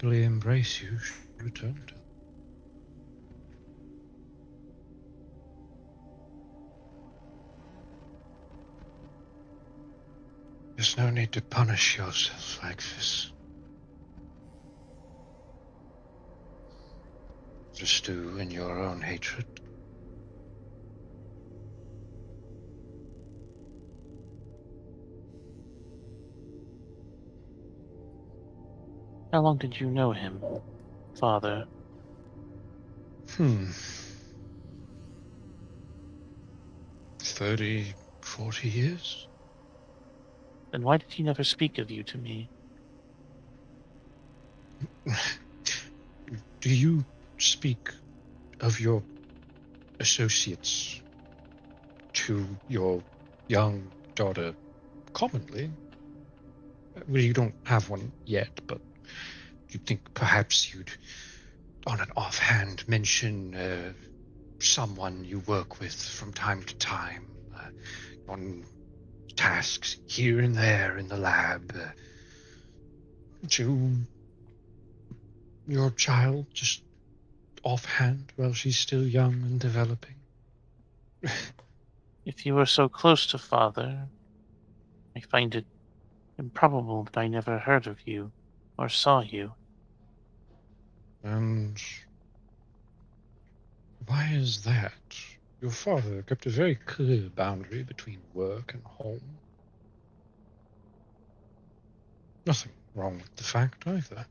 happily embrace you should you return to them. There's no need to punish yourself like this. To stew in your own hatred. How long did you know him, Father? 30, 40 years? Then why did he never speak of you to me? Do you speak of your associates to your young daughter commonly? Well, you don't have one yet, but you think perhaps you'd, on an offhand, mention someone you work with from time to time on tasks here and there in the lab to your child, just offhand while she's still young and developing. If you were so close to Father, I find it improbable that I never heard of you or saw you. And why is that? Your father kept a very clear boundary between work and home. Nothing wrong with the fact either.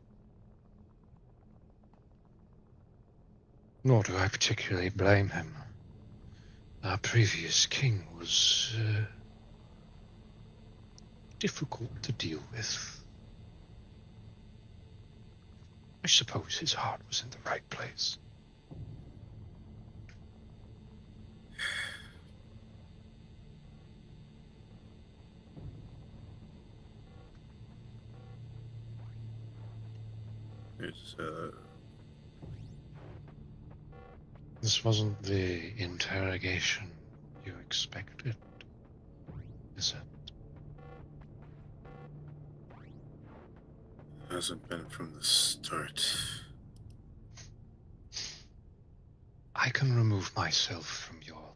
Nor do I particularly blame him. Our previous king was difficult to deal with. I suppose his heart was in the right place. This wasn't the interrogation you expected, is it? Hasn't been from the start. I can remove myself from your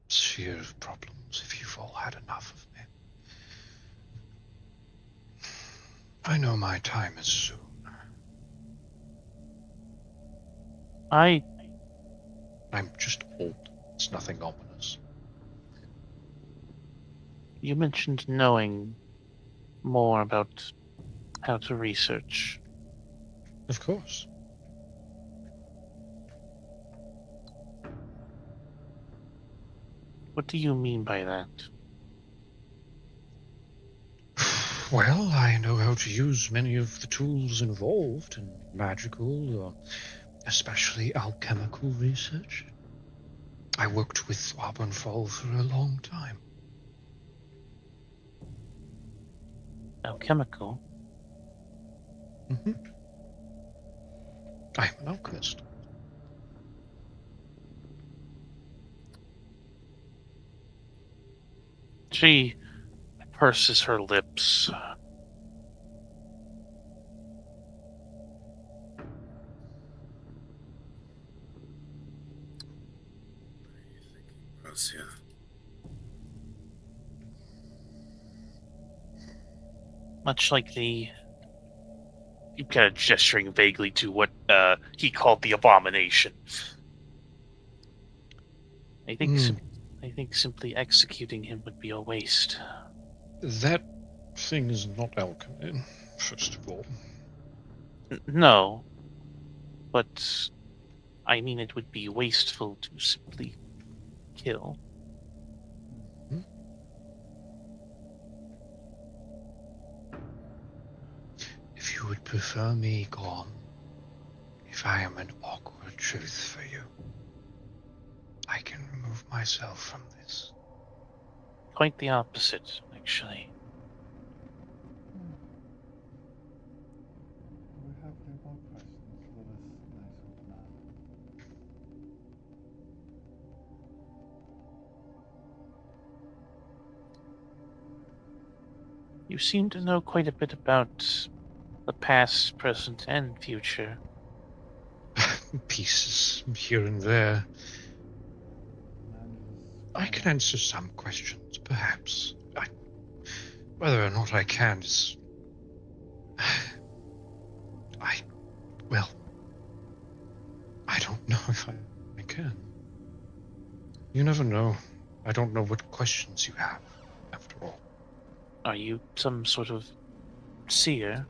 sphere of problems if you've all had enough of me. I know my time is soon. I'm just old. It's nothing ominous. You mentioned knowing more about how to research. Of course. What do you mean by that? Well, I know how to use many of the tools involved in magical or especially alchemical research. I worked with Auburn for a long time. Alchemical? Mm-hmm. I'm an alchemist. She purses her lips. Yeah. Much like the... He kind of gesturing vaguely to what he called the abomination. I think simply executing him would be a waste. That thing is not alchemy, first of all. No. But I mean it would be wasteful to simply kill. If you would prefer me gone, if I am an awkward truth for you, I can remove myself from this. Quite the opposite, actually. We have no more questions for this nice old man. You seem to know quite a bit about the past, present, and future. Pieces here and there. Man was I can answer some questions, perhaps. Whether or not I can is... Well, I don't know if I can. You never know. I don't know what questions you have, after all. Are you some sort of seer?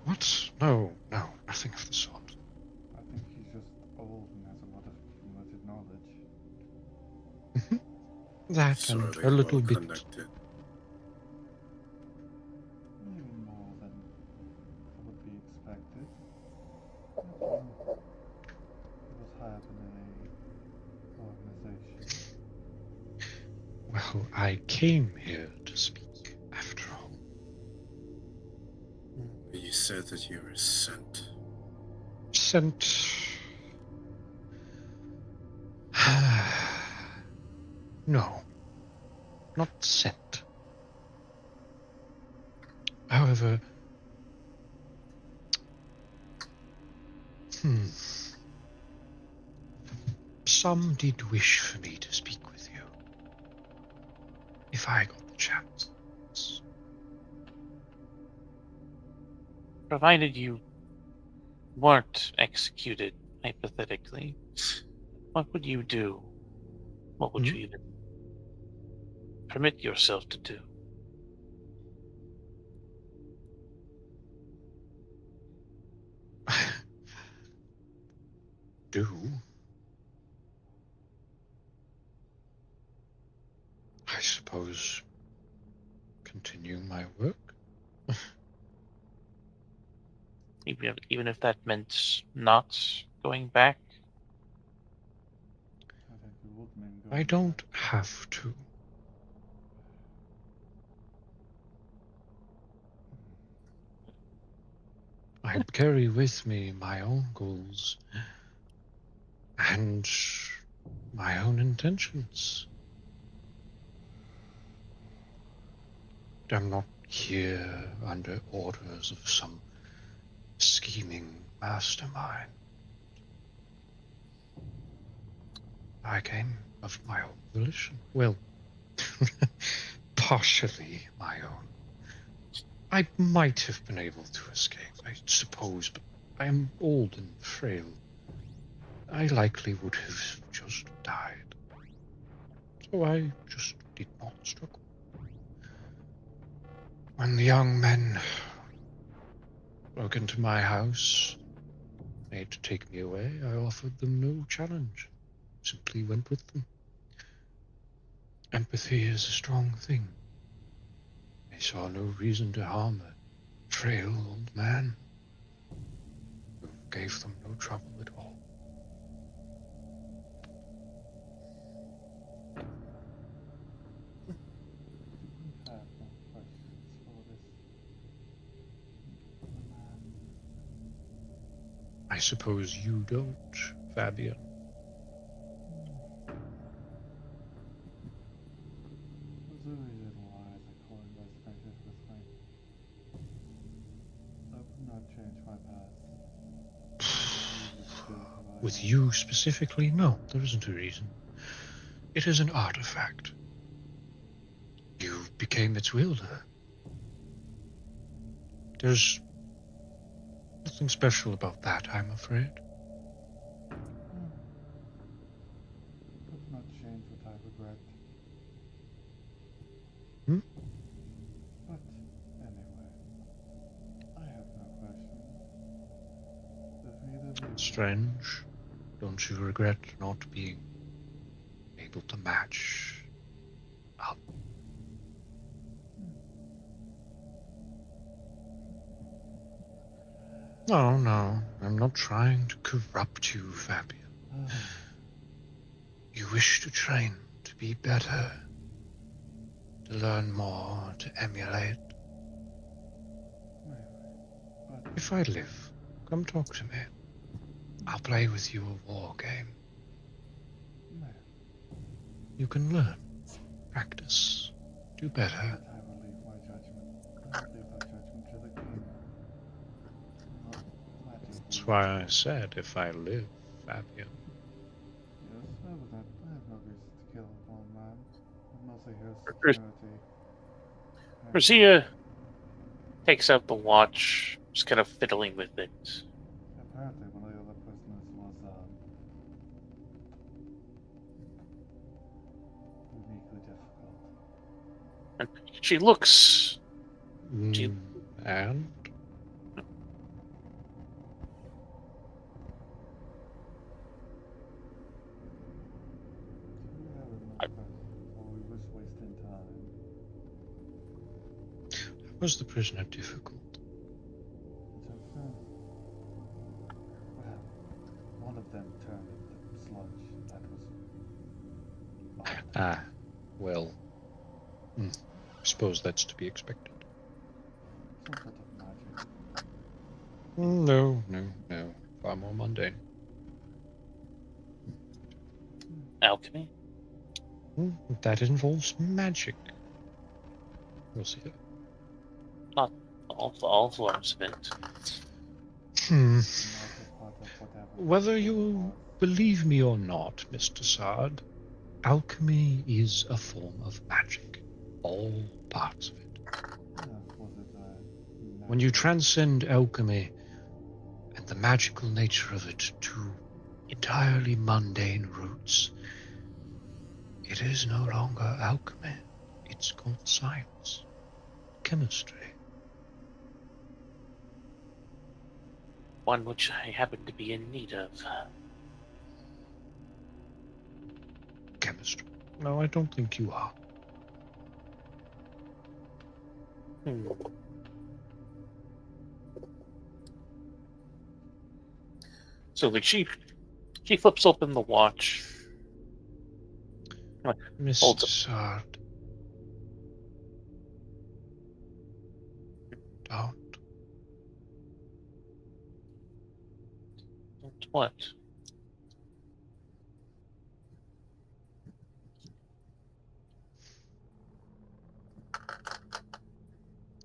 What? No, nothing of the sort. I think he's just old and has a lot of limited knowledge. That and Sorely a little well bit... conducted. Maybe more than would be expected. But, he was high up in a organization. Well, I came here to speak, after all. You said that you were sent. Sent... No, not sent. However... Some did wish for me to speak with you. If I got the chance. Provided you weren't executed, hypothetically, what would you do? What would you even permit yourself to do? Do? I suppose continue my work? Even if that meant not going back? I think we would mean I going don't back. have to. I carry with me my own goals and my own intentions. I'm not here under orders of some scheming mastermind. I came of my own volition. Well, partially my own. I might have been able to escape, I suppose, but I am old and frail. I likely would have just died. So I just did not struggle. When the young men broke into my house, made to take me away, I offered them no challenge. Simply went with them. Empathy is a strong thing. They saw no reason to harm a frail old man who gave them no trouble at all. I have no questions for this man. I suppose you don't, Fabian. It was a reason why the co-investigated with me. I would not change my path. I would still who I With am. you specifically? No, there isn't a reason. It is an artifact. You became its wielder. There's nothing special about that, I'm afraid. Could not change what I regret. Hmm? But anyway, I have no questions. If neither of you Strange. Don't you regret not being able to match up? No, I'm not trying to corrupt you, Fabian. You wish to train to be better, to learn more, to emulate. but If I live, come talk to me. I'll play with you a war game. You can learn, practice, do better. I will leave my judgment. I will leave that judgment to the king. why I said if I live, Fabian. Yes, I have no reason to kill a grown man. I'm mostly here as Ur- security. Ruzia takes out the watch, just kind of fiddling with it. Apparently, one of the other prisoners was uniquely difficult. And she looks. She, And Do we have another or are we just wasting time? was the prisoner difficult? Well, one of them turned into sludge. That was odd. Ah, well, I suppose that's to be expected. Some sort of magic. No, far more mundane. alchemy. That involves magic. We'll see. Not all forms of it. Magic is part of whatever Whether it you was. believe me or not, Mr. Sard, alchemy is a form of magic. All parts of it. Was it When you natural? transcend alchemy and the magical nature of it to entirely mundane roots, it is no longer alchemy. It's called science, chemistry. One which I happen to be in need of. Chemistry. No, I don't think you are. So like she flips open the watch. Mr. Sard. Don't. What?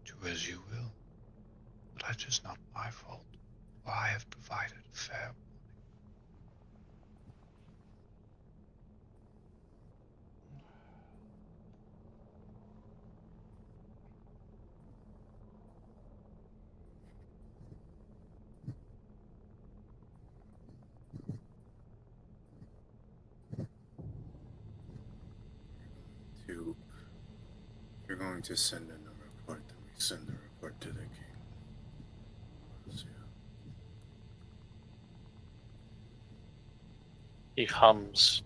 Do as you will. But it is not my fault. For I have provided a fair If you're going to send in a report, then we send the report to the king. He hums,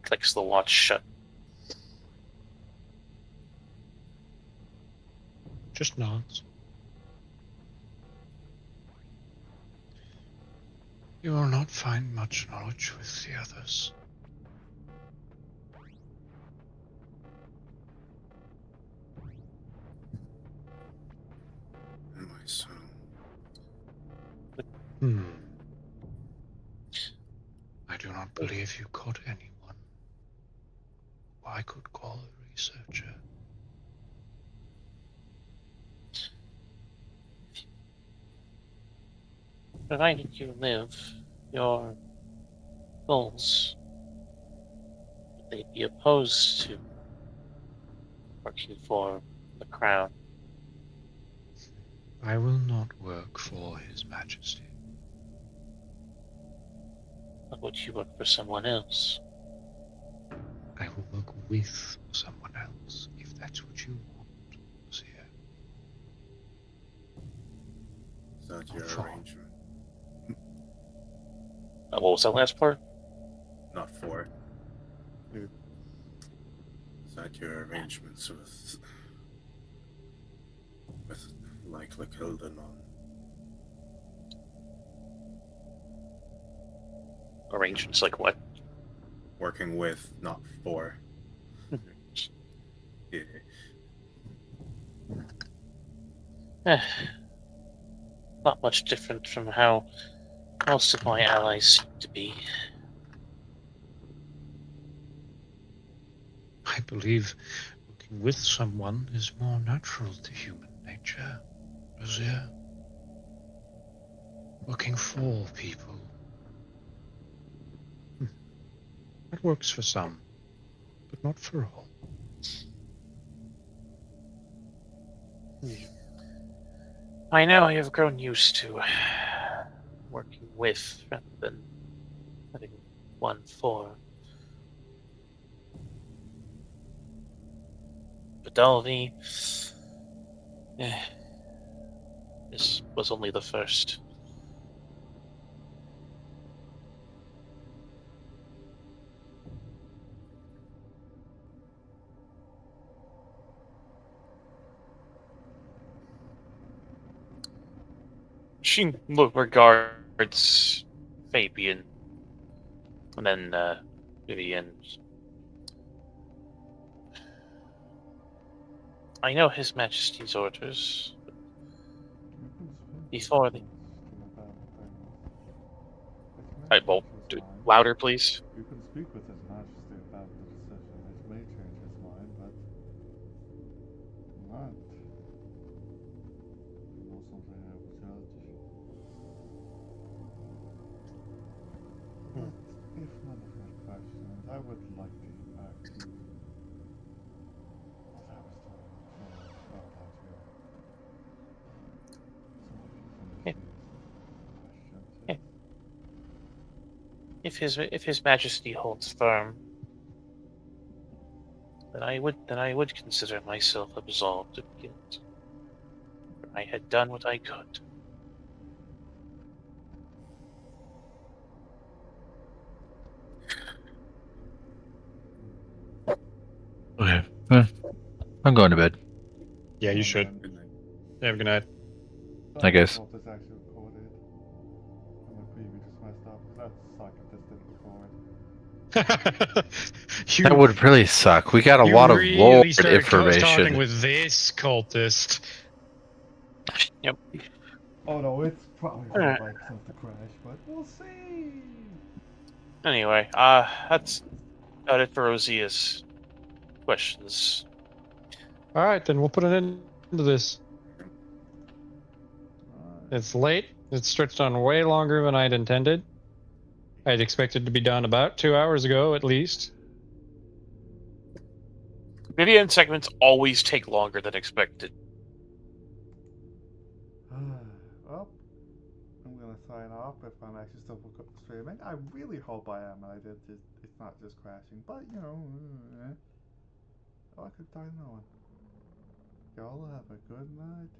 clicks the watch shut. Just nods. You will not find much knowledge with the others. And my son. I do not believe you caught anyone who I could call a researcher. Provided you live, your goals, would they be opposed to working for the crown? I will not work for His Majesty. Or would you work for someone else? I will work with someone else, if that's what you want, Lucia. Is that your For. arrangement? What was that last part? Not for. Is that your arrangements with like Hildenon? Arrangements like what? Working with, not for. Yeah. Not much different from how most of my allies seem to be. I believe working with someone is more natural to human nature, Lucia. Looking for people. That works for some, but not for all. I know I have grown used to working with rather than having one for. Fidelity. This was only the first. She regards Fabian, and then Vivian. I know His Majesty's orders. Before the. Well, louder, please. You can speak with His Majesty about the decision. It may change his mind, but not. Not something I would judge. But if none of my questions, I would like to get back to what I was doing before about you. So if you finish Yeah. these Yeah. questions. If His Majesty holds firm, then I would consider myself absolved of guilt. For I had done what I could. Okay. I'm going to bed. Yeah, you should. Good night. Have a good night. I guess. hope this actually recorded. And my preview just messed up. That sucked if this didn't record. That would really suck. We got a you lot of really lore started talking information. with this cultist. Yep. Oh no, it's probably Alright. like stuff to crash, but we'll see. Anyway, that's about it for Rosia's questions. All right, then we'll put an end to this. It's late. It's stretched on way longer than I'd intended. I'd expected to be done about 2 hours ago, at least. Vivian segments always take longer than expected. Well, I'm gonna sign off if I'm actually still streaming. I really hope I am. It's not just crashing, but you know, I could die knowing. Y'all have a good night.